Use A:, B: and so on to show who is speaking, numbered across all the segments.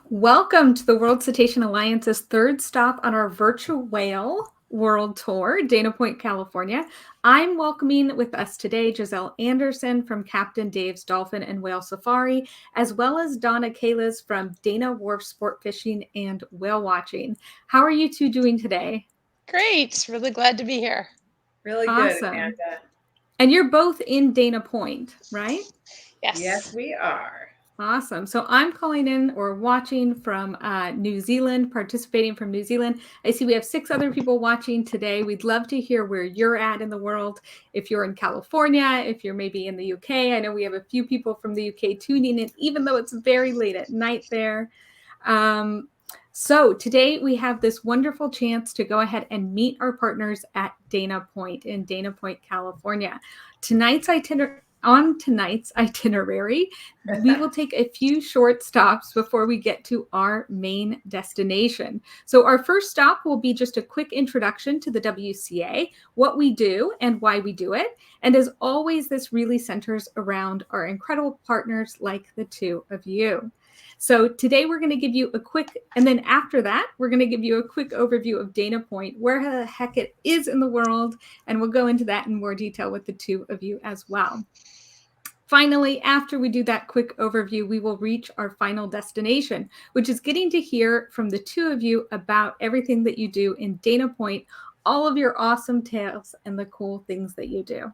A: Welcome to the World Cetacean Alliance's third stop on our virtual whale world tour, Dana Point, California. I'm welcoming with us today Gisele Anderson from Captain Dave's Dolphin and Whale Safari, as well as Donna Kalez from Dana Wharf Sport Fishing and Whale Watching. How are you two doing today?
B: Great. Really glad to be here.
C: Really good,
A: Awesome.
C: Amanda.
A: And you're both in Dana Point, right?
C: Yes,
B: Yes.
C: we are.
A: Awesome. So I'm calling in or watching from New Zealand, participating from New Zealand. I see we have 6 other people watching today. We'd love to hear where you're at in the world. If you're in California, if you're maybe in the UK. I know we have a few people from the UK tuning in, even though it's very late at night there. So today we have this wonderful chance to go ahead and meet our partners at Dana Point in Dana Point, California. On tonight's itinerary, we will take a few short stops before we get to our main destination. So our first stop will be just a quick introduction to the WCA, what we do and why we do it. And as always, this really centers around our incredible partners like the two of you. So today we're going to give you a quick, and then after that, we're going to give you a quick overview of Dana Point, where the heck it is in the world, and we'll go into that in more detail with the two of you as well. Finally, after we do that quick overview, we will reach our final destination, which is getting to hear from the two of you about everything that you do in Dana Point, all of your awesome tales and the cool things that you do.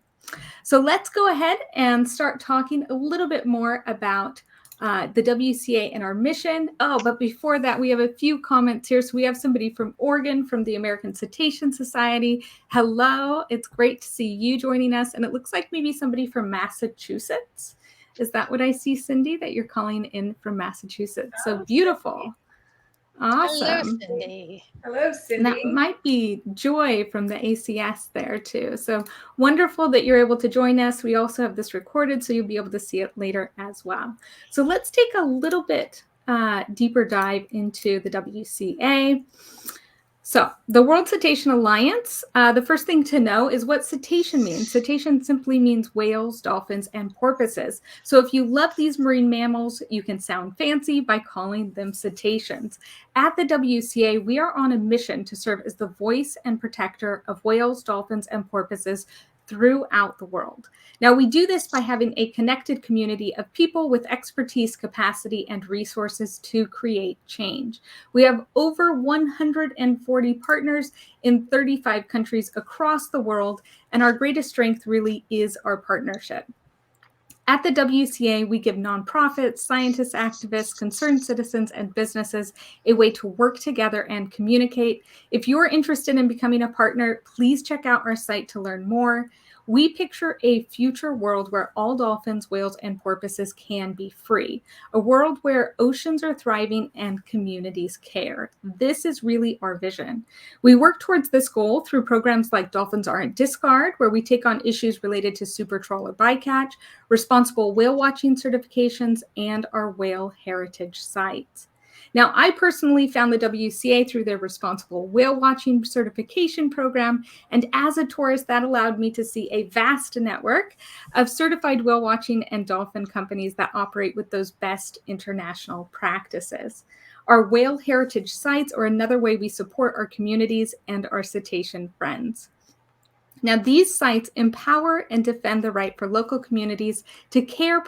A: So let's go ahead and start talking a little bit more about the WCA and our mission. Oh, but before that, we have a few comments here. So we have somebody from Oregon, from the American Cetacean Society. Hello, it's great to see you joining us. And it looks like maybe somebody from Massachusetts. Is that what I see, Cindy, that you're calling in from Massachusetts? So beautiful. Awesome.
B: Hello, Cindy.
C: Hello,
A: And that
C: Cindy.
A: might be Joy from the ACS there too. So wonderful that you're able to join us. We also have this recorded, so you'll be able to see it later as well. So let's take a little bit deeper dive into the WCA. So the World Cetacean Alliance, the first thing to know is what cetacean means. Cetacean simply means whales, dolphins, and porpoises. So if you love these marine mammals, you can sound fancy by calling them cetaceans. At the WCA, we are on a mission to serve as the voice and protector of whales, dolphins, and porpoises throughout the world. Now, we do this by having a connected community of people with expertise, capacity, and resources to create change. We have over 140 partners in 35 countries across the world, and our greatest strength really is our partnership. At the WCA, we give nonprofits, scientists, activists, concerned citizens, and businesses a way to work together and communicate. If you're interested in becoming a partner, please check out our site to learn more. We picture a future world where all dolphins, whales, and porpoises can be free, a world where oceans are thriving and communities care. This is really our vision. We work towards this goal through programs like Dolphins Aren't Discard, where we take on issues related to super trawler bycatch, responsible whale watching certifications, and our whale heritage sites. Now, I personally found the WCA through their responsible whale watching certification program, and as a tourist, that allowed me to see a vast network of certified whale watching and dolphin companies that operate with those best international practices. Our whale heritage sites are another way we support our communities and our cetacean friends. Now, these sites empower and defend the right for local communities to care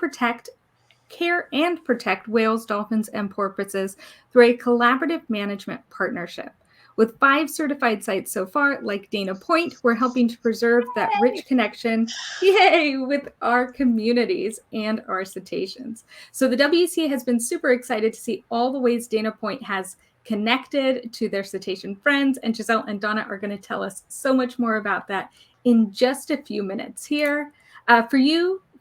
A: and protect whales, dolphins, and porpoises through a collaborative management partnership. With 5 certified sites so far, like Dana Point, we're helping to preserve that rich connection, with our communities and our cetaceans. So the WCA has been super excited to see all the ways Dana Point has connected to their cetacean friends, and Gisele and Donna are going to tell us so much more about that in just a few minutes here.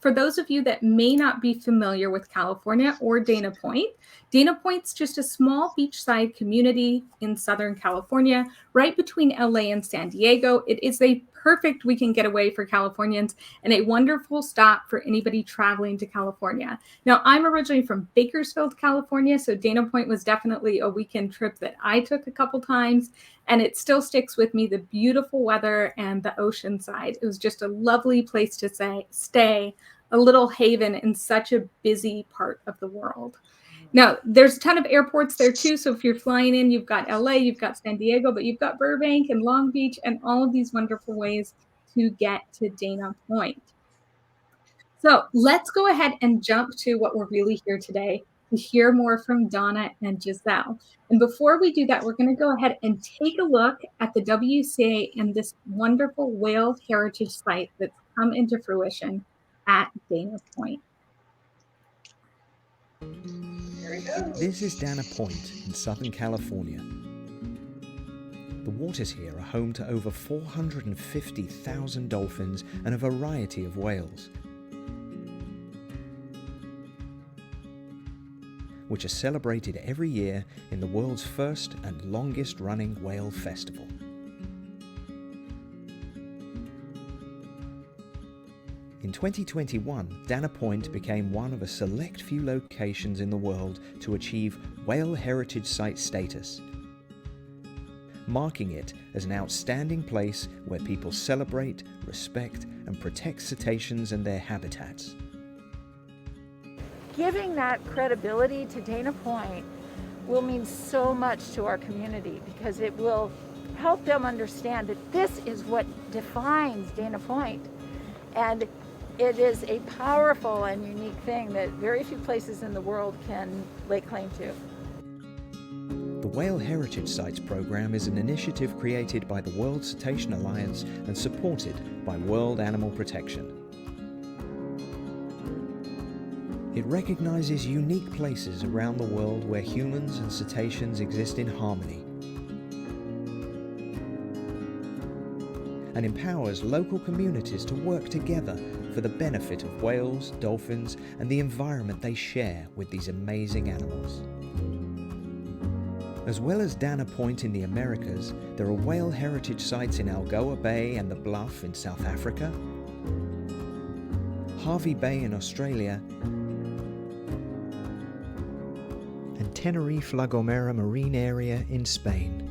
A: For those of you that may not be familiar with California or Dana Point's just a small beachside community in Southern California, right between LA and San Diego. It is a perfect weekend getaway for Californians and a wonderful stop for anybody traveling to California. Now, I'm originally from Bakersfield, California, so Dana Point was definitely a weekend trip that I took a couple times, and it still sticks with me, the beautiful weather and the ocean side. It was just a lovely place to stay, a little haven in such a busy part of the world. Now, there's a ton of airports there too. So if you're flying in, you've got LA, you've got San Diego, but you've got Burbank and Long Beach and all of these wonderful ways to get to Dana Point. So let's go ahead and jump to what we're really here today to hear more from Donna and Gisele. And before we do that, we're going to go ahead and take a look at the WCA and this wonderful whale heritage site that's come into fruition at Dana Point.
C: This is Dana Point in Southern California. The waters here are home to over 450,000 dolphins and a variety of whales, which are celebrated every year in the world's first and longest running whale festival. In 2021, Dana Point became one of a select few locations in the world to achieve Whale Heritage Site status, marking it as an outstanding place where people celebrate, respect, and protect cetaceans and their habitats.
D: Giving that credibility to Dana Point will mean so much to our community because it will help them understand that this is what defines Dana Point. And it is a powerful and unique thing that very few places in the world can lay claim to.
C: The Whale Heritage Sites program is an initiative created by the World Cetacean Alliance and supported by World Animal Protection. It recognizes unique places around the world where humans and cetaceans exist in harmony, and empowers local communities to work together for the benefit of whales, dolphins, and the environment they share with these amazing animals. As well as Dana Point in the Americas, there are whale heritage sites in Algoa Bay and the Bluff in South Africa, Hervey Bay in Australia, and Tenerife La Gomera Marine Area in Spain.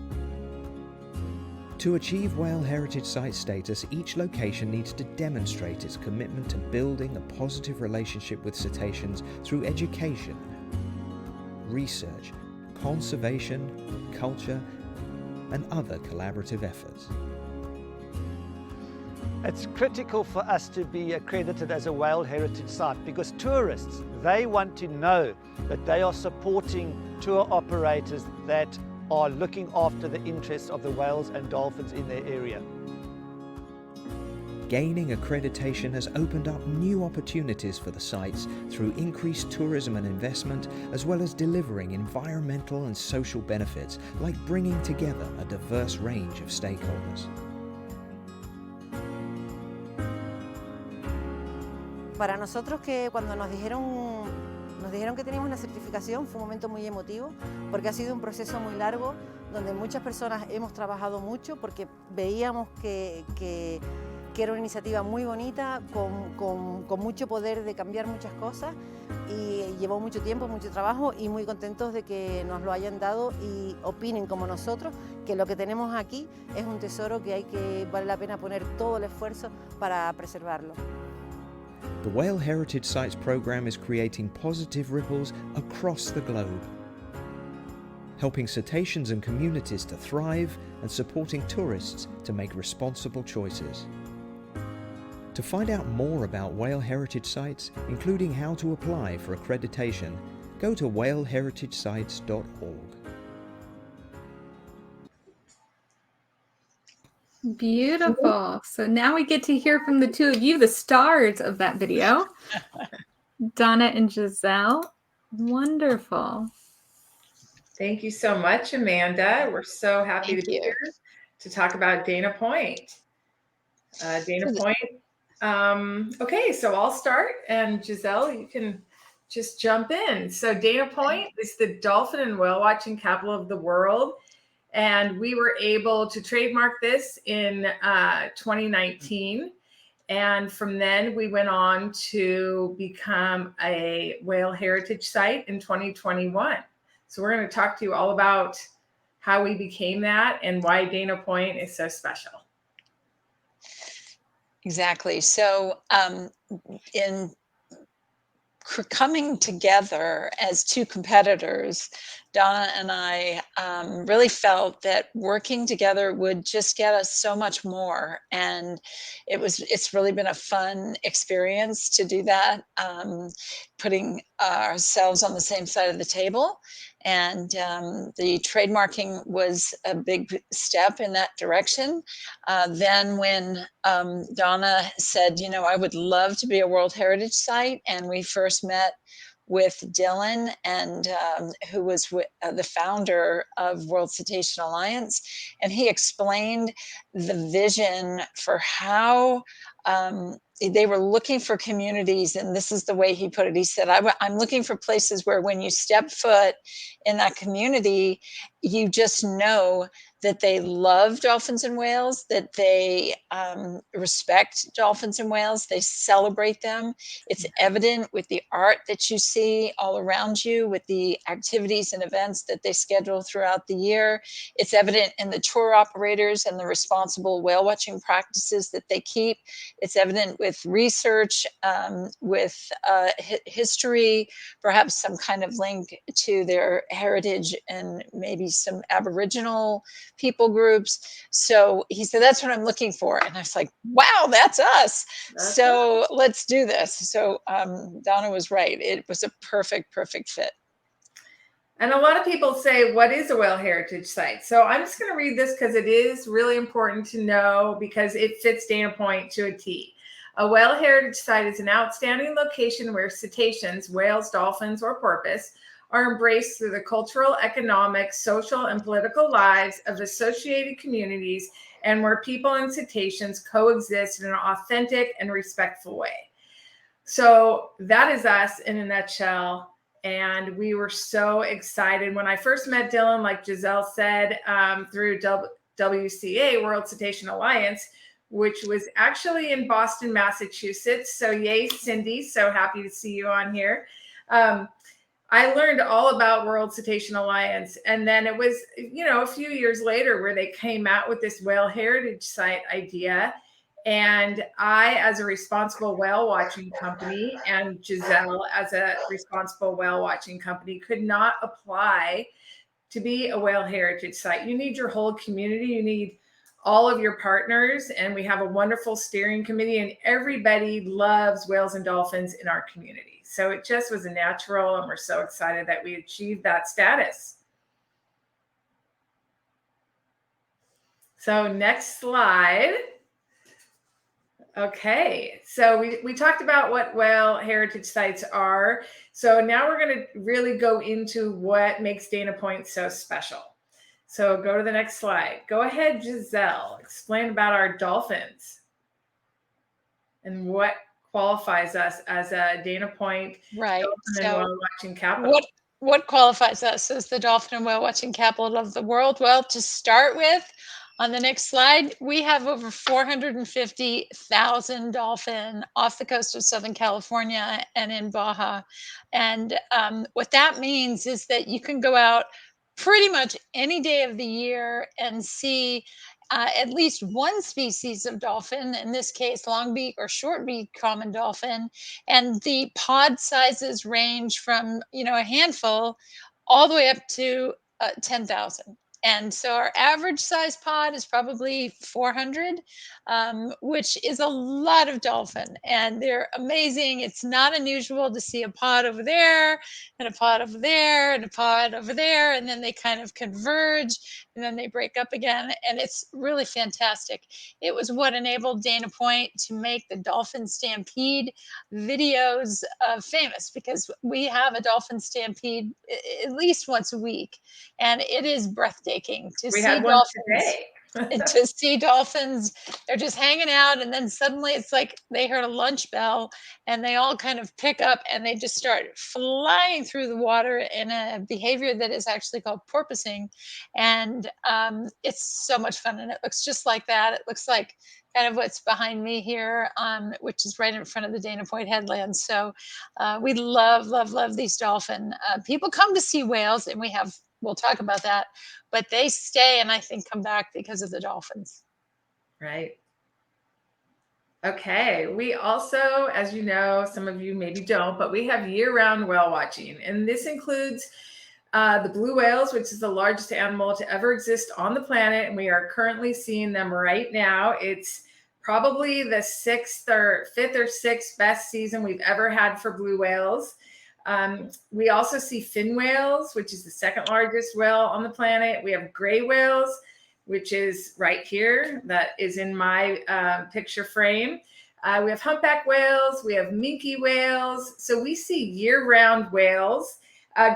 C: To achieve Whale Heritage Site status, each location needs to demonstrate its commitment to building a positive relationship with cetaceans through education, research, conservation, culture, and other collaborative efforts.
E: It's critical for us to be accredited as a Whale Heritage Site because tourists, they want to know that they are supporting tour operators that are looking after the interests of the whales and dolphins in their area.
C: Gaining accreditation has opened up new opportunities for the sites through increased tourism and investment, as well as delivering environmental and social benefits, like bringing together a diverse range of stakeholders.
F: Para nosotros que cuando nos dijeron que teníamos la certificación fue un momento muy emotivo porque ha sido un proceso muy largo donde muchas personas hemos trabajado mucho porque veíamos que era una iniciativa muy bonita con mucho poder de cambiar muchas cosas y llevó mucho tiempo, mucho trabajo y muy contentos de que nos lo hayan dado y opinen como nosotros que lo que tenemos aquí es un tesoro que vale la pena poner todo el esfuerzo para preservarlo.
C: The Whale Heritage Sites program is creating positive ripples across the globe, helping cetaceans and communities to thrive and supporting tourists to make responsible choices. To find out more about Whale Heritage Sites, including how to apply for accreditation, go to whaleheritagesites.org.
A: Beautiful. So now we get to hear from the two of you, the stars of that video, Donna and Gisele. Wonderful.
G: Thank you so much, Amanda. We're so happy to be here to talk about Dana Point. Dana Point. Okay, so I'll start, and Gisele, you can just jump in. So Dana Point is the dolphin and whale watching capital of the world. And we were able to trademark this in 2019. And from then we went on to become a Whale Heritage Site in 2021. So we're going to talk to you all about how we became that and why Dana Point is so special.
B: Exactly. So in coming together as two competitors, Donna and I really felt that working together would just get us so much more. And it's really been a fun experience to do that, putting ourselves on the same side of the table. And the trademarking was a big step in that direction. Then when Donna said, I would love to be a World Heritage Site, and we first met with Dylan, and who was the founder of World Cetacean Alliance, and he explained the vision for how they were looking for communities, and this is the way he put it. He said, I'm looking for places where when you step foot in that community, you just know that they love dolphins and whales, that they respect dolphins and whales, they celebrate them. It's evident with the art that you see all around you, with the activities and events that they schedule throughout the year. It's evident in the tour operators and the responsible whale watching practices that they keep. It's evident with research, with history, perhaps some kind of link to their heritage and maybe some Aboriginal people groups. So he said, that's what I'm looking for. And I was like, wow, that's us. So let's do this. So Donna was right. It was a perfect fit.
G: And a lot of people say, what is a whale heritage site? So I'm just going to read this because it is really important to know, because it fits Dana Point to a T. A whale heritage site is an outstanding location where cetaceans, whales, dolphins, or porpoise are embraced through the cultural, economic, social, and political lives of associated communities, and where people and cetaceans coexist in an authentic and respectful way. So that is us in a nutshell. And we were so excited when I first met Dylan, like Gisele said, through WCA, World Cetacean Alliance, which was actually in Boston, Massachusetts. So yay, Cindy, so happy to see you on here. I learned all about World Cetacean Alliance. And then it was, a few years later where they came out with this whale heritage site idea. And I, as a responsible whale watching company, and Gisele, as a responsible whale watching company, could not apply to be a whale heritage site. You need your whole community. You need all of your partners. And we have a wonderful steering committee, and everybody loves whales and dolphins in our community. So it just was a natural, and we're so excited that we achieved that status. So next slide. Okay, so we talked about what whale heritage sites are. So now we're going to really go into what makes Dana Point so special. So go to the next slide. Go ahead, Gisele. Explain about our dolphins and what qualifies us as a Dana Point
B: Right.
G: dolphin and whale watching capital.
B: What qualifies us as the dolphin and whale watching capital of the world? Well, to start with, on the next slide, we have over 450,000 dolphin off the coast of Southern California and in Baja. And what that means is that you can go out pretty much any day of the year and see at least one species of dolphin, in this case, longbeak or shortbeak common dolphin. And the pod sizes range from, a handful all the way up to 10,000. And so our average size pod is probably 400, which is a lot of dolphin. And they're amazing. It's not unusual to see a pod over there and a pod over there and a pod over there. And then they kind of converge and then they break up again. And it's really fantastic. It was what enabled Dana Point to make the Dolphin Stampede videos famous, because we have a dolphin stampede at least once a week, and it is breathtaking to see dolphins. To see dolphins, they're just hanging out, and then suddenly it's like they heard a lunch bell, and they all kind of pick up and they just start flying through the water in a behavior that is actually called porpoising. And it's so much fun, and it looks just like that. It looks like kind of what's behind me here, which is right in front of the Dana Point headland. So we love these dolphin. People come to see whales, and we'll talk about that, but they stay and I think come back because of the dolphins.
G: Right. Okay, we also, as you know, some of you maybe don't, but we have year-round whale watching, and this includes the blue whales, which is the largest animal to ever exist on the planet, and we are currently seeing them right now. It's probably the fifth or sixth best season we've ever had for blue whales. We also see fin whales, which is the second largest whale on the planet. We have gray whales, which is right here, that is in my picture frame. We have humpback whales, we have minke whales. So we see year-round whales.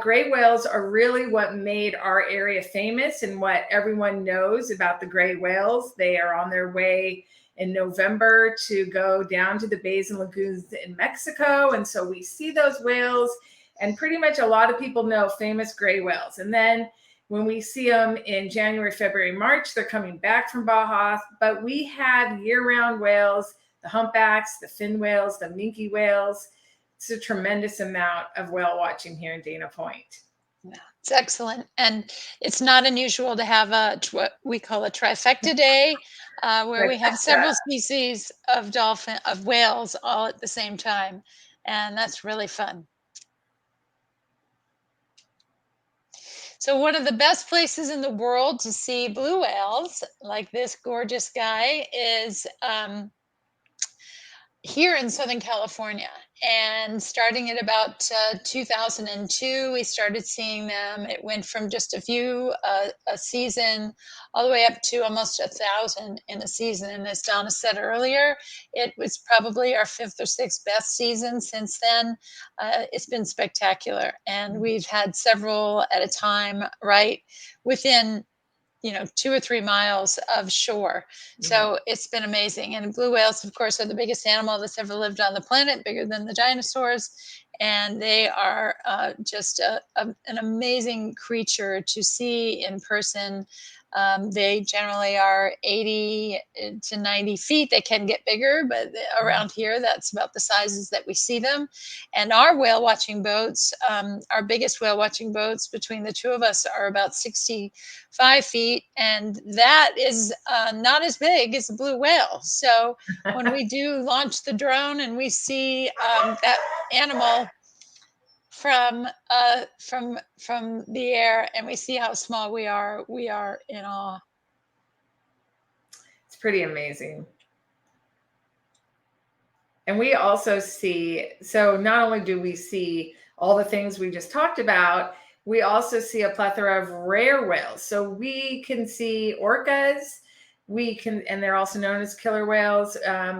G: Gray whales are really what made our area famous and what everyone knows about the gray whales. They are on their way in November to go down to the bays and lagoons in Mexico. And so we see those whales, and pretty much a lot of people know famous gray whales. And then when we see them in January, February, March, they're coming back from Baja. But we have year-round whales, the humpbacks, the fin whales, the minke whales. It's a tremendous amount of whale watching here in Dana Point.
B: Yeah, it's excellent. And it's not unusual to have what we call a trifecta day, where we have several species of whales all at the same time. And that's really fun. So one of the best places in the world to see blue whales, like this gorgeous guy, is here in Southern California. And starting at about 2002, we started seeing them. It went from just a few a season all the way up to almost 1,000 in a season. And as Donna said earlier, it was probably our fifth or sixth best season since then. It's been spectacular. And we've had several at a time right within 2 or 3 miles of shore. So it's been amazing. And blue whales, of course, are the biggest animal that's ever lived on the planet, bigger than the dinosaurs. And they are just an amazing creature to see in person. They generally are 80 to 90 feet. They can get bigger, but around here, that's about the sizes that we see them. And our whale watching boats, our biggest whale watching boats between the two of us are about 65 feet. And that is not as big as a blue whale. So when we do launch the drone and we see that animal from the air and we see how small we are in awe.
G: It's pretty amazing. And we also see, so not only do we see all the things we just talked about, we also see a plethora of rare whales. So we can see orcas, and they're also known as killer whales.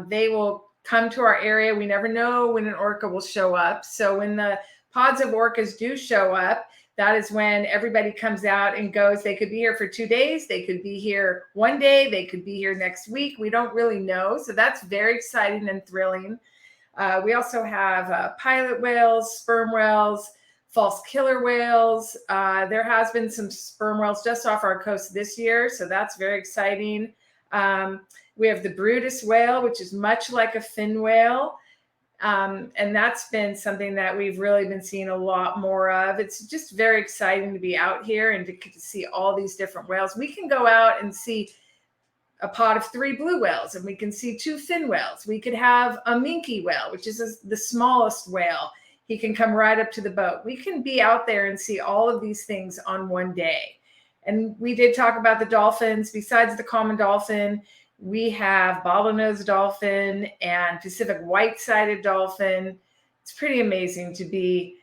G: They will come to our area. We never know when an orca will show up. So when the pods of orcas do show up, that is when everybody comes out and goes. They could be here for 2 days. They could be here one day. They could be here next week. We don't really know. So that's very exciting and thrilling. We also have pilot whales, sperm whales, false killer whales. There has been some sperm whales just off our coast this year. So that's very exciting. We have the Brutus whale, which is much like a fin whale. And that's been something that we've really been seeing a lot more of. It's just very exciting to be out here and to see all these different whales. We can go out and see a pod of 3 blue whales, and we can see 2 fin whales. We could have a minke whale, which is the smallest whale. He can come right up to the boat. We can be out there and see all of these things on one day. And we did talk about the dolphins. Besides the common dolphin, we have bottlenose dolphin and Pacific white-sided dolphin. It's pretty amazing to be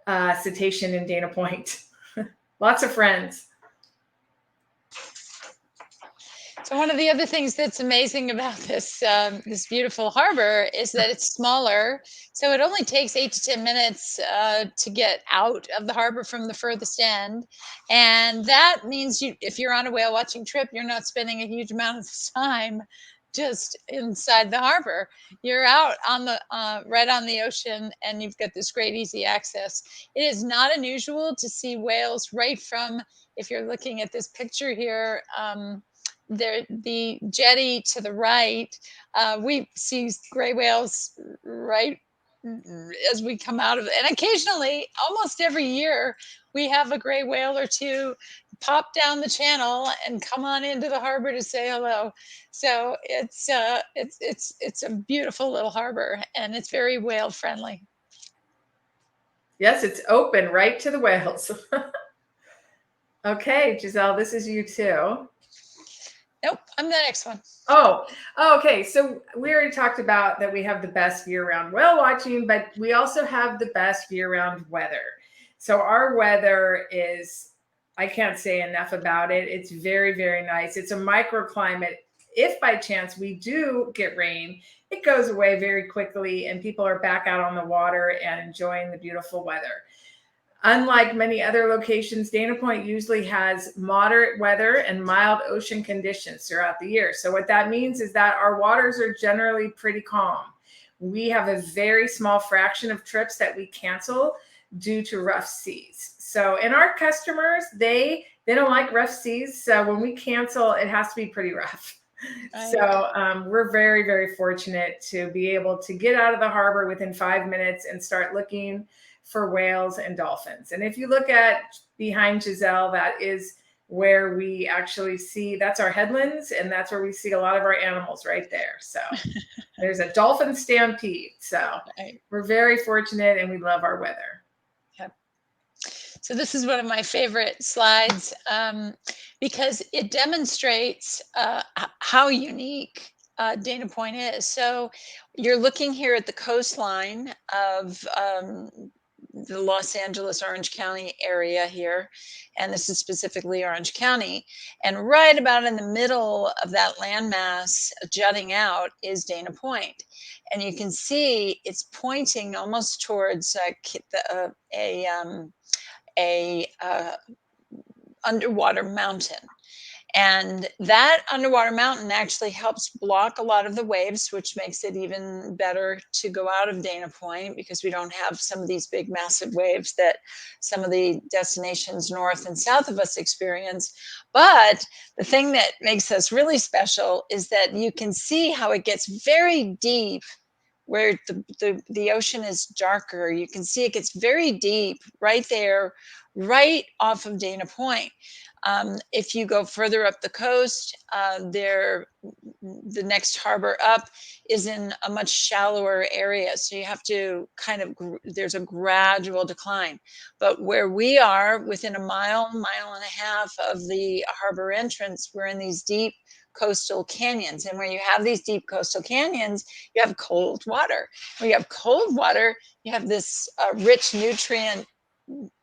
G: cetacean in Dana Point. Lots of friends.
B: So one of the other things that's amazing about this beautiful harbor is that it's smaller. So it only takes 8 to 10 minutes to get out of the harbor from the furthest end. And that means if you're on a whale watching trip, you're not spending a huge amount of time just inside the harbor. You're out on the right on the ocean, and you've got this great easy access. It is not unusual to see whales right from, if you're looking at this picture here, the jetty to the right, we see gray whales right as we come out of it. And occasionally, almost every year, we have a gray whale or two pop down the channel and come on into the harbor to say hello. So it's a beautiful little harbor, and it's very whale friendly.
G: Yes, it's open right to the whales. Okay, Gisele, this is you too.
B: Nope, I'm the next one.
G: Oh, okay. So we already talked about that we have the best year-round whale watching, but we also have the best year-round weather. So our weather is, I can't say enough about it. It's very, very nice. It's a microclimate. If by chance we do get rain, it goes away very quickly and people are back out on the water and enjoying the beautiful weather. Unlike many other locations, Dana Point usually has moderate weather and mild ocean conditions throughout the year. So what that means is that our waters are generally pretty calm. We have a very small fraction of trips that we cancel due to rough seas. So, and our customers, they don't like rough seas. So when we cancel, it has to be pretty rough. So we're very, very fortunate to be able to get out of the harbor within 5 minutes and start looking for whales and dolphins. And if you look at behind Gisele, that is where we actually see, that's our headlands, and that's where we see a lot of our animals right there. So there's a dolphin stampede. So we're very fortunate and we love our weather.
B: Yep. So this is one of my favorite slides because it demonstrates how unique Dana Point is. So you're looking here at the coastline of the Los Angeles, Orange County area here. And this is specifically Orange County. And right about in the middle of that landmass jutting out is Dana Point. And you can see it's pointing almost towards a underwater mountain. And that underwater mountain actually helps block a lot of the waves, which makes it even better to go out of Dana Point because we don't have some of these big, massive waves that some of the destinations north and south of us experience. But the thing that makes us really special is that you can see how it gets very deep where the ocean is darker. You can see it gets very deep right there, right off of Dana Point. If you go further up the coast, the next harbor up is in a much shallower area. So you have to there's a gradual decline. But where we are, within a mile and a half of the harbor entrance, we're in these deep coastal canyons. And where you have these deep coastal canyons, you have cold water. When you have cold water, you have this rich nutrient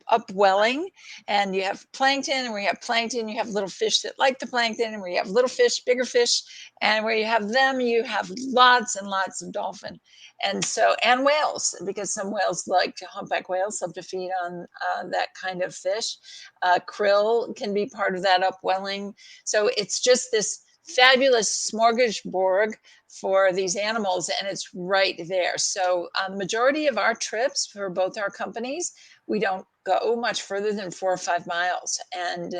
B: upwelling, and you have plankton, and where you have plankton, you have little fish that like the plankton, and where you have little fish, bigger fish, and where you have them, you have lots and lots of dolphin. And so, and whales, because some whales like humpback whales love to feed on that kind of fish. Krill can be part of that upwelling. So it's just this fabulous smorgasbord for these animals, and it's right there. So the majority of our trips for both our companies, we don't go much further than 4 or 5 miles. And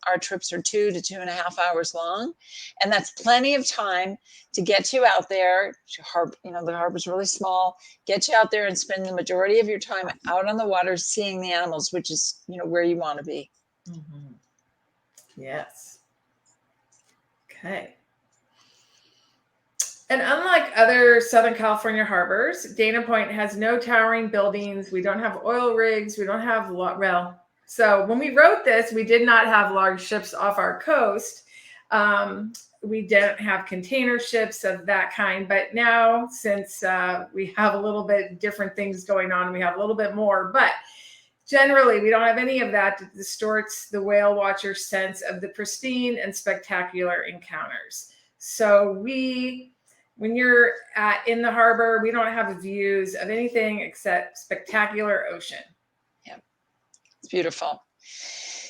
B: our trips are 2 to 2.5 hours long. And that's plenty of time to get you out there. The harbor's really small. Get you out there and spend the majority of your time out on the water seeing the animals, which is, where you want to be.
G: Mm-hmm. Yes. Okay. And unlike other Southern California harbors, Dana Point has no towering buildings. We don't have oil rigs. We don't have, so when we wrote this, we did not have large ships off our coast. We didn't have container ships of that kind. But now, since we have a little bit different things going on, we have a little bit more. But generally, we don't have any of that that distorts the whale watcher's sense of the pristine and spectacular encounters. So when you're in the harbor, we don't have views of anything except spectacular ocean.
B: Yeah, it's beautiful.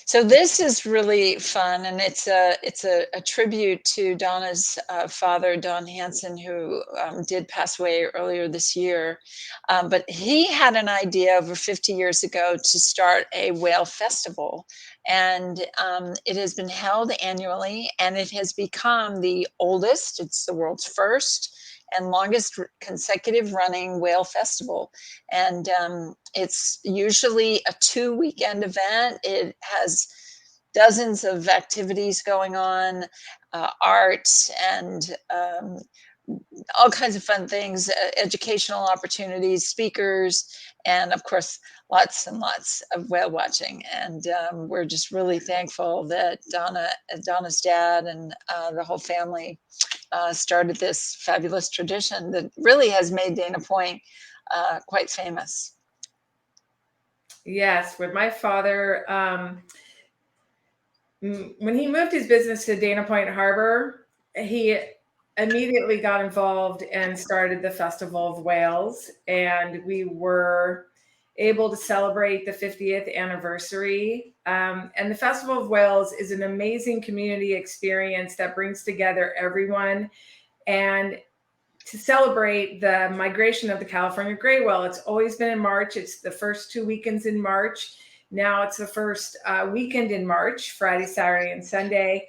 B: So this is really fun, and it's a tribute to Donna's father, Don Hansen, who did pass away earlier this year. But he had an idea over 50 years ago to start a whale festival, and it has been held annually, and it has become the oldest. It's the world's first and longest consecutive running whale festival. And it's usually a 2-weekend event. It has dozens of activities going on, art and all kinds of fun things, educational opportunities, speakers, and of course, lots and lots of whale watching. And we're just really thankful that Donna's dad and the whole family started this fabulous tradition that really has made Dana Point quite famous.
G: Yes, with my father, when he moved his business to Dana Point Harbor, he immediately got involved and started the Festival of Whales. And we were able to celebrate the 50th anniversary. And the Festival of Whales is an amazing community experience that brings together everyone. And to celebrate the migration of the California gray whale, it's always been in March. It's the first 2 weekends in March. Now it's the first weekend in March, Friday, Saturday, and Sunday.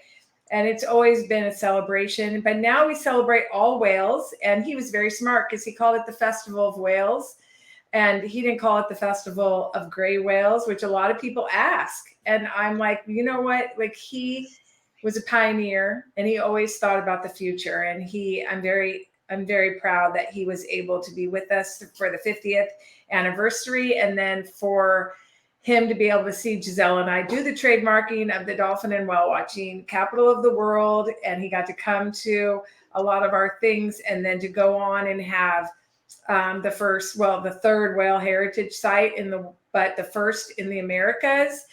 G: And it's always been a celebration. But now we celebrate all whales. And he was very smart because he called it the Festival of Whales. And he didn't call it the Festival of Gray Whales, which a lot of people ask. And I'm like, you know what? Like, he was a pioneer and he always thought about the future. And I'm very proud that he was able to be with us for the 50th anniversary. And then for him to be able to see Gisele and I do the trademarking of the dolphin and whale watching capital of the world. And he got to come to a lot of our things and then to go on and have the third whale heritage site but the first in the Americas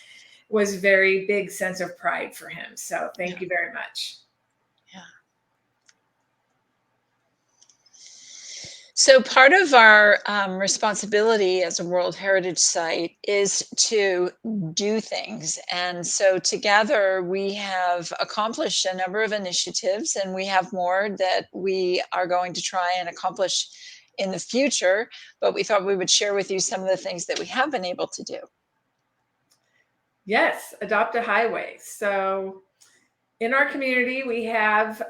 G: was very big sense of pride for him. So thank you very much.
B: So part of our responsibility as a World Heritage Site is to do things. And so together we have accomplished a number of initiatives, and we have more that we are going to try and accomplish in the future, but we thought we would share with you some of the things that we have been able to do.
G: Yes, adopt a highway. So in our community, we have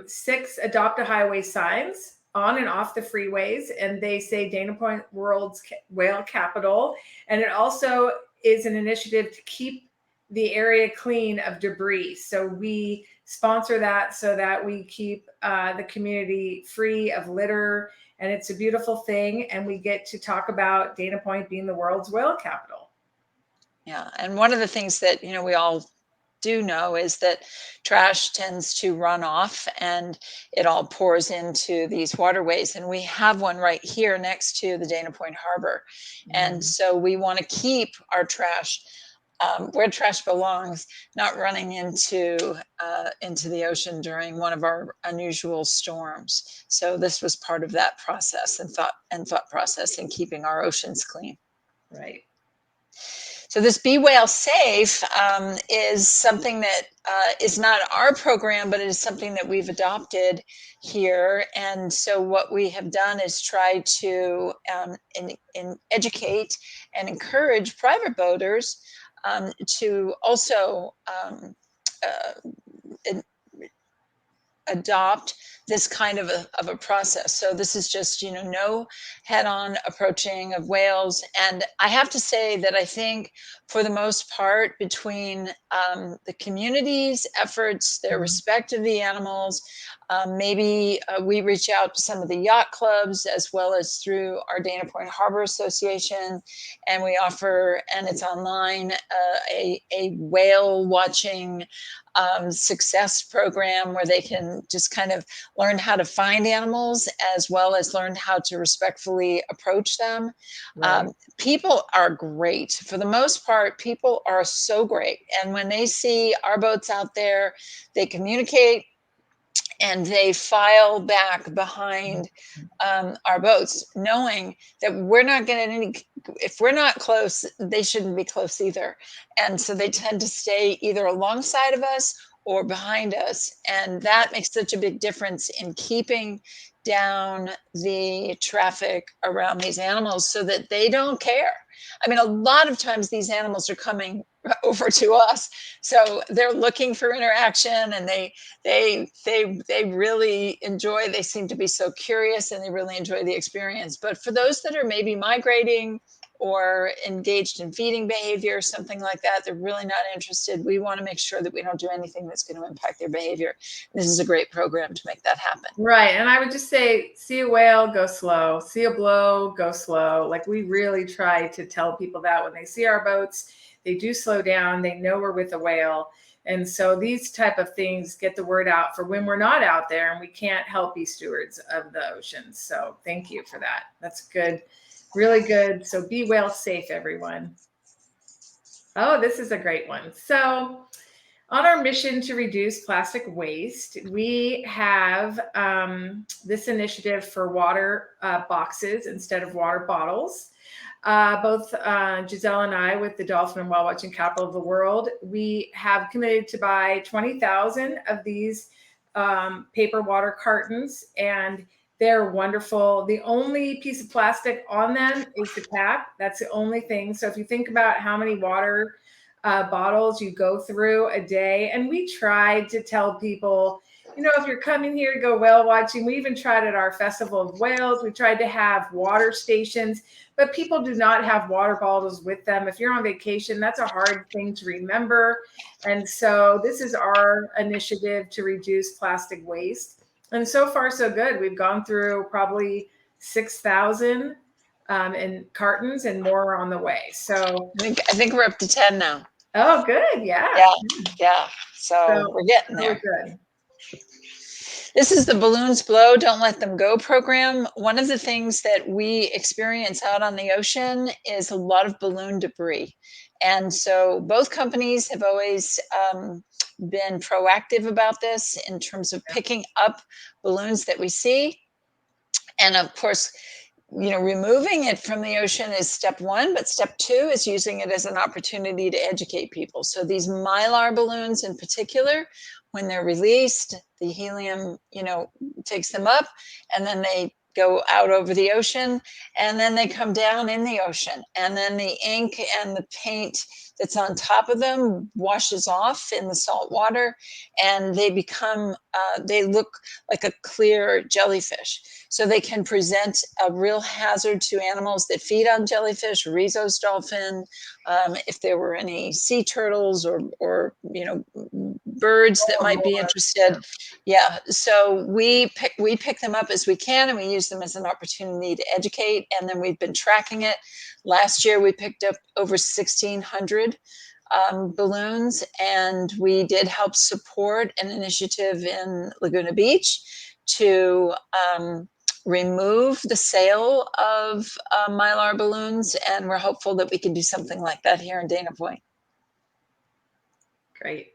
G: 6 adopt a highway signs on and off the freeways, and they say Dana Point World's Whale Capital. And it also is an initiative to keep the area clean of debris. So we sponsor that so that we keep the community free of litter. And it's a beautiful thing. And we get to talk about Dana Point being the world's whale capital.
B: Yeah, and one of the things that, we all do know is that trash tends to run off and it all pours into these waterways. And we have one right here next to the Dana Point Harbor. And so we want to keep our trash where trash belongs, not running into the ocean during one of our unusual storms. So this was part of that process and thought process in keeping our oceans clean.
G: Right.
B: So this Be Whale Safe is something that is not our program, but it is something that we've adopted here. And so what we have done is try to educate and encourage private boaters to also adopt this kind of a process. So this is just, no head-on approaching of whales. And I have to say that I think for the most part, between the community's efforts, their respect of the animals, maybe we reach out to some of the yacht clubs as well as through our Dana Point Harbor Association, and we offer, and it's online, a whale watching success program where they can just kind of learn how to find animals as well as learn how to respectfully approach them. Right. People are great. For the most part, people are so great. And when they see our boats out there, they communicate and they file back behind our boats, knowing that we're not getting if we're not close, they shouldn't be close either. And so they tend to stay either alongside of us or behind us. And that makes such a big difference in keeping down the traffic around these animals so that they don't care. I mean, a lot of times these animals are coming over to us, so they're looking for interaction, and they really enjoy. They seem to be so curious, and they really enjoy the experience. But for those that are maybe migrating or engaged in feeding behavior, something like that, they're really not interested. We want to make sure that we don't do anything that's going to impact their behavior. This is a great program to make that happen.
G: Right. And I would just say, see a whale, go slow. See a blow, go slow. Like, we really try to tell people that when they see our boats, they do slow down. They know we're with a whale. And so these type of things get the word out for when we're not out there and we can't help be stewards of the oceans. So thank you for that. That's good. Really good. So be whale safe, everyone. Oh, this is a great one. So on our mission to reduce plastic waste, we have this initiative for water boxes instead of water bottles. Both Gisele and I, with the Dolphin and Whale Watching Capital of the World, we have committed to buy 20,000 of these paper water cartons, and they're wonderful. The only piece of plastic on them is the cap. That's the only thing. So if you think about how many water bottles you go through a day, and we tried to tell people, you know, if you're coming here to go whale watching, we even tried at our Festival of Whales, we tried to have water stations, but people do not have water bottles with them. If you're on vacation, that's a hard thing to remember. And so this is our initiative to reduce plastic waste. And so far, so good. We've gone through probably 6,000 in cartons, and more on the way. So
B: I think we're up to 10 now.
G: Oh, good. Yeah.
B: Yeah. So we're getting there.
G: Good.
B: This is the Balloons Blow, Don't Let Them Go program. One of the things that we experience out on the ocean is a lot of balloon debris. And so both companies have always been proactive about this in terms of picking up balloons that we see. And of course, you know, removing it from the ocean is step one, but step two is using it as an opportunity to educate people. So these mylar balloons in particular, when they're released, the helium, you know, takes them up, and then they go out over the ocean, and then they come down in the ocean, and then the ink and the paint that's on top of them washes off in the salt water, and they become, they look like a clear jellyfish. So they can present a real hazard to animals that feed on jellyfish, Rhesus dolphin, if there were any sea turtles or you know, birds that might be interested. Yeah, so we pick them up as we can, and we use them as an opportunity to educate, and then we've been tracking it. Last year, we picked up over 1,600 balloons, and we did help support an initiative in Laguna Beach to remove the sale of mylar balloons, and we're hopeful that we can do something like that here in Dana Point.
G: Great.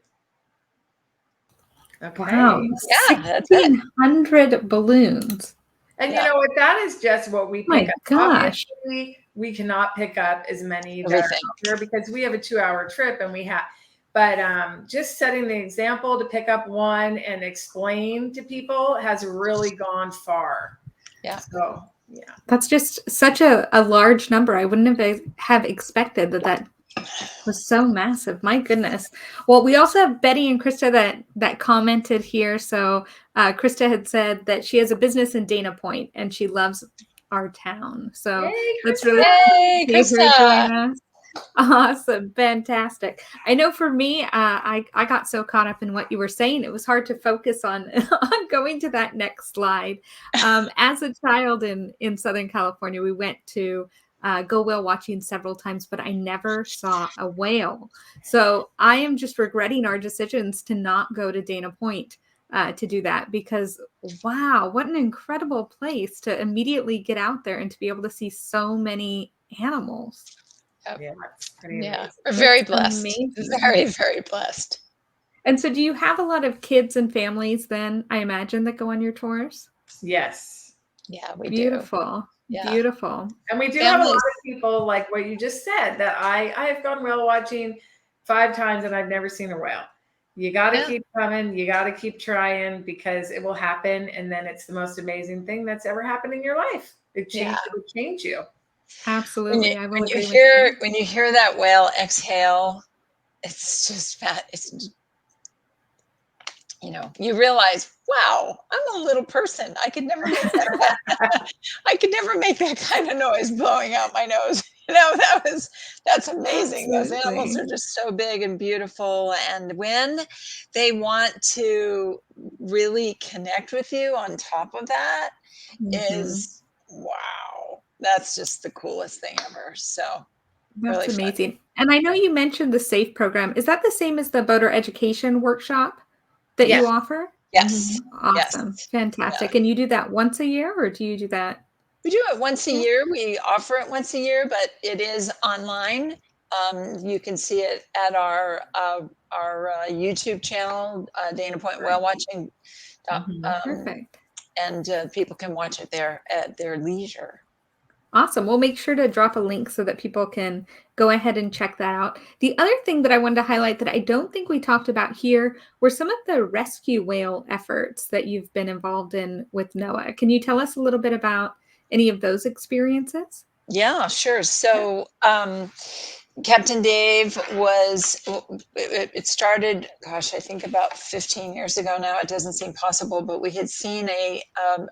G: Okay.
A: Wow.
B: Yeah,
G: 1,600
A: balloons.
G: And you know what? That is just what we pick up.
A: Gosh.
G: Obviously, we cannot pick up as many that are out here because we have a 2-hour trip, and we have. But just setting the example to pick up one and explain to people has really gone far.
B: Yeah.
G: So yeah.
A: That's just such a large number. I wouldn't have expected that was so massive. My goodness. Well, we also have Betty and Krista that commented here. So Krista had said that she has a business in Dana Point and she loves our town. So that's really
B: cool to
A: join us. Awesome. Fantastic. I know for me, I got so caught up in what you were saying, it was hard to focus on going to that next slide. As a child in Southern California, we went to go whale watching several times, but I never saw a whale. So I am just regretting our decisions to not go to Dana Point to do that, because wow, what an incredible place to immediately get out there and to be able to see so many animals.
G: Yeah,
B: we're very blessed. Very, very blessed.
A: And so do you have a lot of kids and families then, I imagine, that go on your tours?
G: Yes.
B: Yeah, we
A: Beautiful.
B: do. Yeah.
A: Beautiful.
G: And we do have a lot of people, like what you just said, that I have gone whale watching 5 times and I've never seen a whale. You got to
B: Yeah.
G: keep coming. You got to keep trying, because it will happen. And then it's the most amazing thing that's ever happened in your life. It will change you.
A: Absolutely. I will
B: When you
A: agree with you.
B: when you hear that whale exhale, it's just it's, you know, you realize, wow, I'm a little person. I could never make that. I could never make that kind of noise blowing out my nose. You know, that's amazing. Those animals
A: Absolutely.
B: are just so big and beautiful. And when they want to really connect with you on top of that
A: Mhm.
B: is, wow, that's just the coolest thing ever. So really
A: That's
B: fun.
A: amazing. And I know you mentioned the SAFE program. Is that the same as the boater education workshop that
G: Yeah.
A: you offer?
B: Yes. Yes.
A: Awesome.
B: Yeah.
A: Fantastic. And you do that once a year, or do you do that?
B: We do it once a
A: Yeah.
B: year. We offer it once a year, but it is online. You can see it at our YouTube channel, Dana Point Whale Watching,
G: Mhm.
A: Perfect.
B: and people can watch it there at their leisure.
A: Awesome. We'll make sure to drop a link so that people can go ahead and check that out. The other thing that I wanted to highlight that I don't think we talked about here were some of the rescue whale efforts that you've been involved in with NOAA. Can you tell us a little bit about any of those experiences?
B: Yeah, sure. So Captain Dave was, it started, gosh, I think about 15 years ago now. It doesn't seem possible, but we had seen a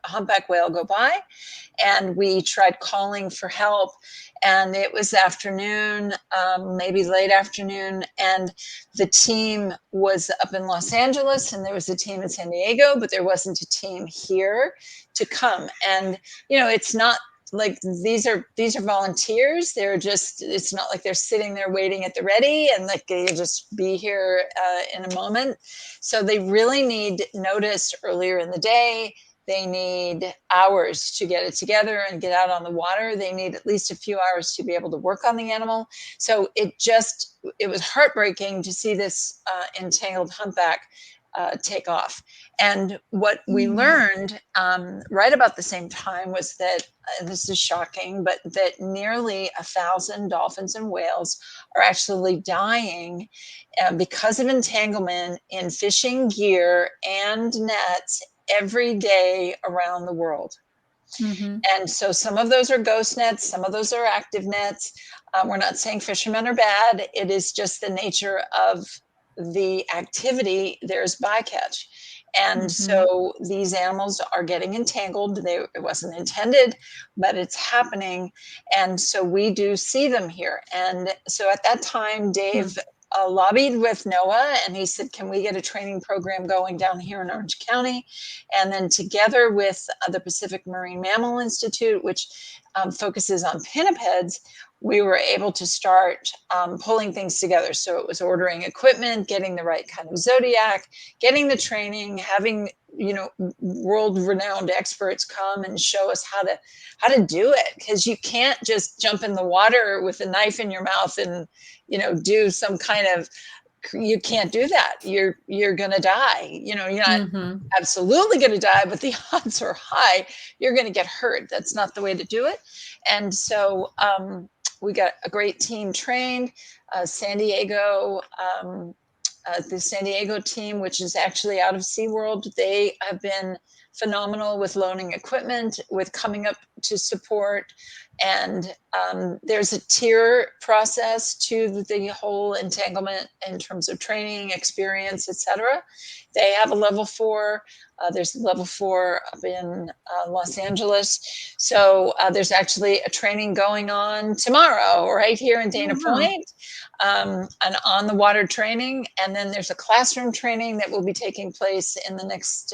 B: humpback whale go by, and we tried calling for help. And it was afternoon, maybe late afternoon, and the team was up in Los Angeles, and there was a team in San Diego, but there wasn't a team here to come. And, you know, it's not like these are volunteers. They're just, it's not like they're sitting there waiting at the ready and like they'll just be here in a moment. So they really need notice earlier in the day. They need hours to get it together and get out on the water. They need at least a few hours to be able to work on the animal. So it was heartbreaking to see this entangled humpback take off. And what we learned right about the same time was that, this is shocking, but that nearly 1,000 dolphins and whales are actually dying because of entanglement in fishing gear and nets every day around the world. And so some of those are ghost nets, some of those are active nets. We're not saying fishermen are bad. It is just the nature of the activity. There's bycatch. And so these animals are getting entangled. It wasn't intended, but it's happening. And so we do see them here. And so at that time, Dave lobbied with NOAA, and he said, can we get a training program going down here in Orange County? And then together with the Pacific Marine Mammal Institute, which focuses on pinnipeds, we were able to start pulling things together. So it was ordering equipment, getting the right kind of Zodiac, getting the training, having, you know, world-renowned experts come and show us how to do it. Because you can't just jump in the water with a knife in your mouth and, you know, do some kind of, you can't do that. You're going to die. You know, you're not absolutely going to die, but the odds are high you're going to get hurt. That's not the way to do it. And so we got a great team trained. San Diego, the San Diego team, which is actually out of SeaWorld, they have been phenomenal with loaning equipment, with coming up to support. And there's a tier process to the whole entanglement in terms of training, experience, etc. They have a level 4. There's level 4 up in Los Angeles. So there's actually a training going on tomorrow right here in Dana Point, an on the water training. And then there's a classroom training that will be taking place in the next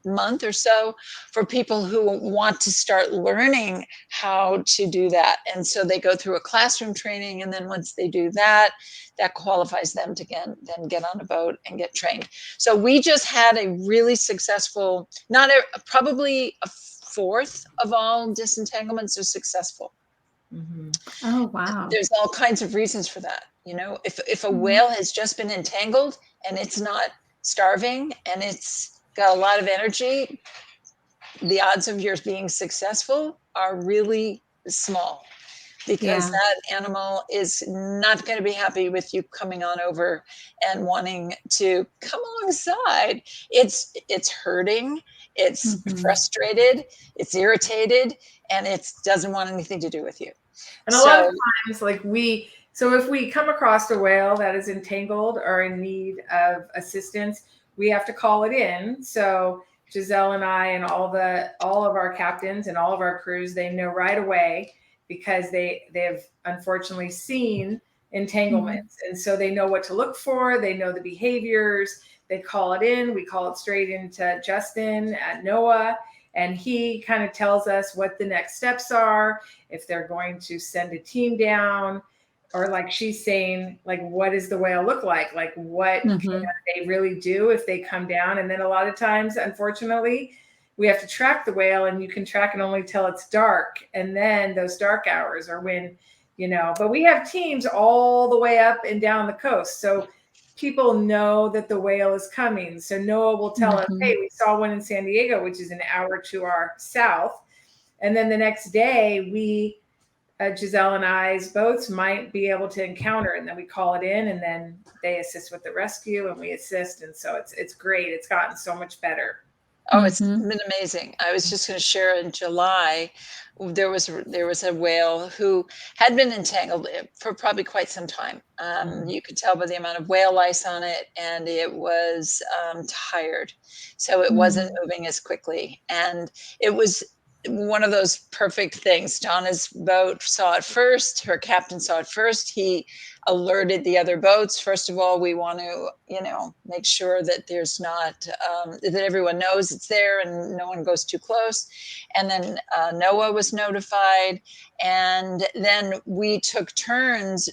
B: month or so for people who want to start learning how to do that. And so they go through a classroom training, and then once they do that, that qualifies them to then get on a boat and get trained. So we just had a really successful, probably a fourth of all disentanglements are successful.
A: Oh, wow.
B: There's all kinds of reasons for that. You know, if a whale has just been entangled and it's not starving and it's got a lot of energy, the odds of yours being successful are really small. because that animal is not going to be happy with you coming on over and wanting to come alongside. It's hurting, it's frustrated, it's irritated, and it doesn't want anything to do with you.
G: And a lot of times, like so if we come across a whale that is entangled or in need of assistance, we have to call it in. So Gisele and I and all of our captains and all of our crews, they know right away, because they have unfortunately seen entanglements. And so they know what to look for. They know the behaviors. They call it in. We call it straight into Justin at NOAA. And he kind of tells us what the next steps are, if they're going to send a team down, or like she's saying, like, what does the whale look like? Like, what can they really do if they come down? And then a lot of times, unfortunately, we have to track the whale, and you can track it only till it's dark. And then those dark hours are when, but we have teams all the way up and down the coast. So people know that the whale is coming. So NOAA will tell us, hey, we saw one in San Diego, which is an hour to our south. And then the next day, Gisele and I's boats might be able to encounter, and then we call it in, and then they assist with the rescue, and we assist. And so it's great. It's gotten so much better.
B: Oh, it's been amazing. I was just going to share, in July, there was a whale who had been entangled for probably quite some time. You could tell by the amount of whale lice on it, and it was tired. So it wasn't moving as quickly. And it was one of those perfect things. Donna's boat saw it first. Her captain saw it first. He alerted the other boats. First of all, we want to, make sure that there's not, that everyone knows it's there and no one goes too close. And then NOAA was notified. And then we took turns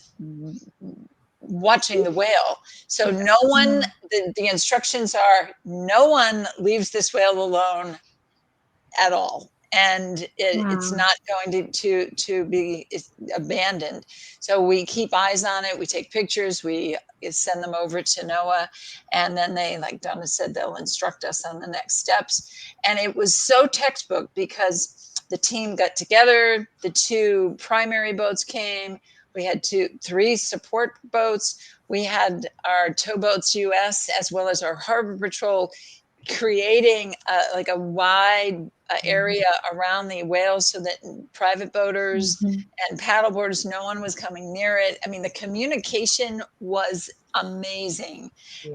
B: watching the whale. So no one, the instructions are, no one leaves this whale alone at all. And it's not going to be abandoned. So we keep eyes on it. We take pictures. We send them over to NOAA. And then they, like Donna said, they'll instruct us on the next steps. And it was so textbook, because the team got together. The 2 primary boats came. We had 3 support boats. We had our towboats US, as well as our Harbor Patrol, creating like a wide area around the whales, so that private boaters and paddleboarders, no one was coming near it. I mean, the communication was amazing.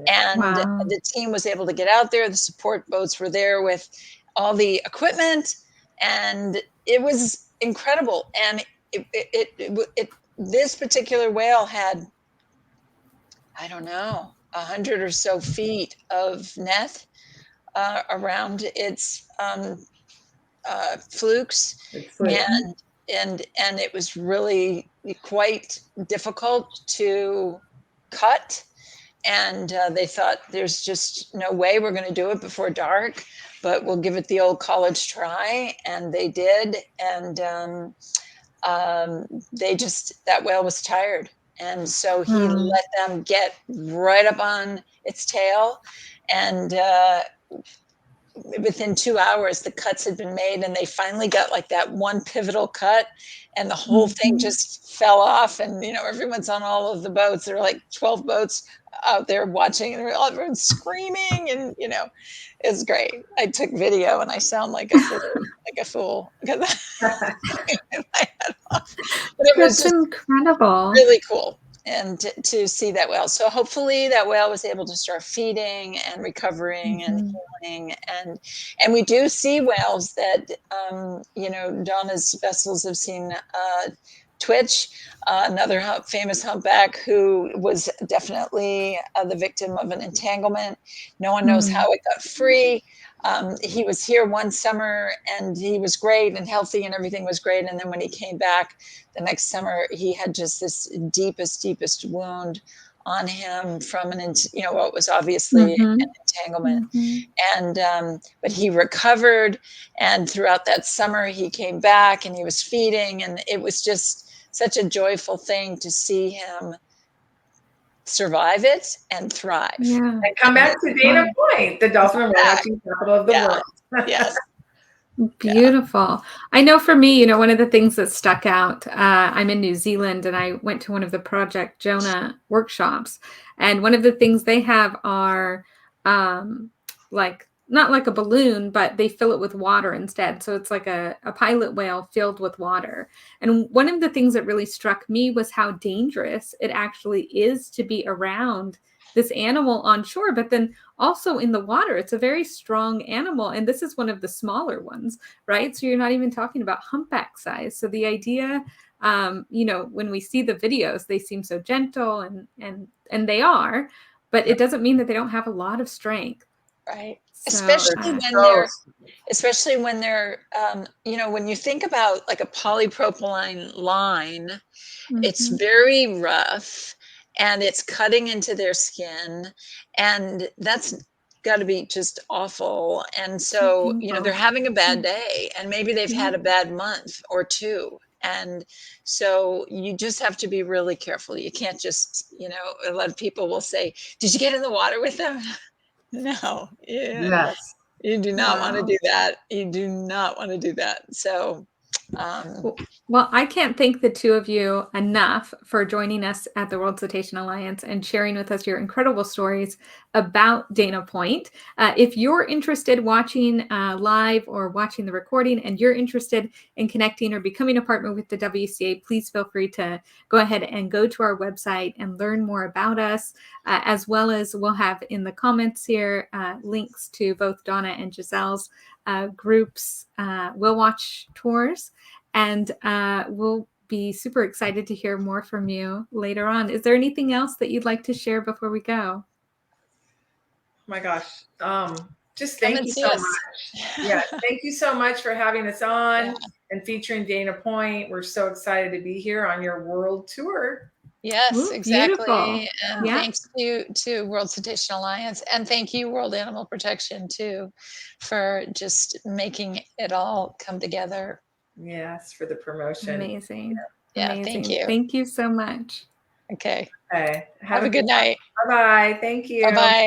B: And the team was able to get out there. The support boats were there with all the equipment, and it was incredible. And this particular whale had, I don't know, 100 or so feet of net around its flukes, and it was really quite difficult to cut. And they thought, there's just no way we're going to do it before dark, but we'll give it the old college try. And they did. And that whale was tired. And so he let them get right up on its tail. And within 2 hours, the cuts had been made, and they finally got like that one pivotal cut, and the whole thing just fell off. And, everyone's on all of the boats. There were like 12 boats out there watching, and everyone's screaming, and, it's great. I took video, and I sound like a fool because but it was just
A: incredible.
B: Really cool. And to see that whale. So hopefully that whale was able to start feeding and recovering and healing. And we do see whales that, Donna's vessels have seen Twitch, another famous humpback who was definitely the victim of an entanglement. No one knows how it got free. He was here one summer, and he was great and healthy, and everything was great. And then when he came back the next summer, he had just this deepest wound on him from what was obviously an entanglement. And but he recovered, and throughout that summer he came back, and he was feeding, and it was just such a joyful thing to see him survive it and thrive.
G: And come back to Dana Point, the dolphin and whale watching capital of the world.
B: Yes.
A: Beautiful. I know for me, you know, one of the things that stuck out, I'm in New Zealand and I went to one of the Project Jonah workshops. And one of the things they have are like, not like a balloon, but they fill it with water instead. So it's like a pilot whale filled with water. And one of the things that really struck me was how dangerous it actually is to be around this animal on shore, but then also in the water. It's a very strong animal. And this is one of the smaller ones, right? So you're not even talking about humpback size. So the idea, you know, when we see the videos, they seem so gentle and they are, but it doesn't mean that they don't have a lot of strength.
B: Right.
A: So,
B: especially when they're, you know, when you think about like a polypropylene line, it's very rough and it's cutting into their skin, and that's got to be just awful. And so, you know, they're having a bad day, and maybe they've had a bad month or two. And so you just have to be really careful. You can't just, you know, a lot of people will say, did you get in the water with them? No, yeah,
G: Yes.
B: you do not want to do that. You do not want to do that. So,
A: well, I can't thank the two of you enough for joining us at the World Cetacean Alliance and sharing with us your incredible stories about Dana Point. If you're interested watching live or watching the recording and you're interested in connecting or becoming a partner with the WCA, please feel free to go ahead and go to our website and learn more about us, as well as we'll have in the comments here links to both Donna and Gisele's groups, We'll Watch tours. And we'll be super excited to hear more from you later on. Is there anything else that you'd like to share before we go?
G: Oh my gosh. Just thank you so much. Yeah, thank you so much for having us on and featuring Dana Point. We're so excited to be here on your world tour.
B: yes, exactly.
A: Beautiful.
B: And thanks to World Cetacean Alliance, and thank you, World Animal Protection, too, for just making it all come together.
G: Yes, for the promotion.
A: Amazing.
B: Yeah,
A: Amazing.
B: thank you.
A: Thank you so much.
B: Okay.
G: Okay.
B: Have a good night.
G: Bye-bye. Thank you.
B: Bye-bye.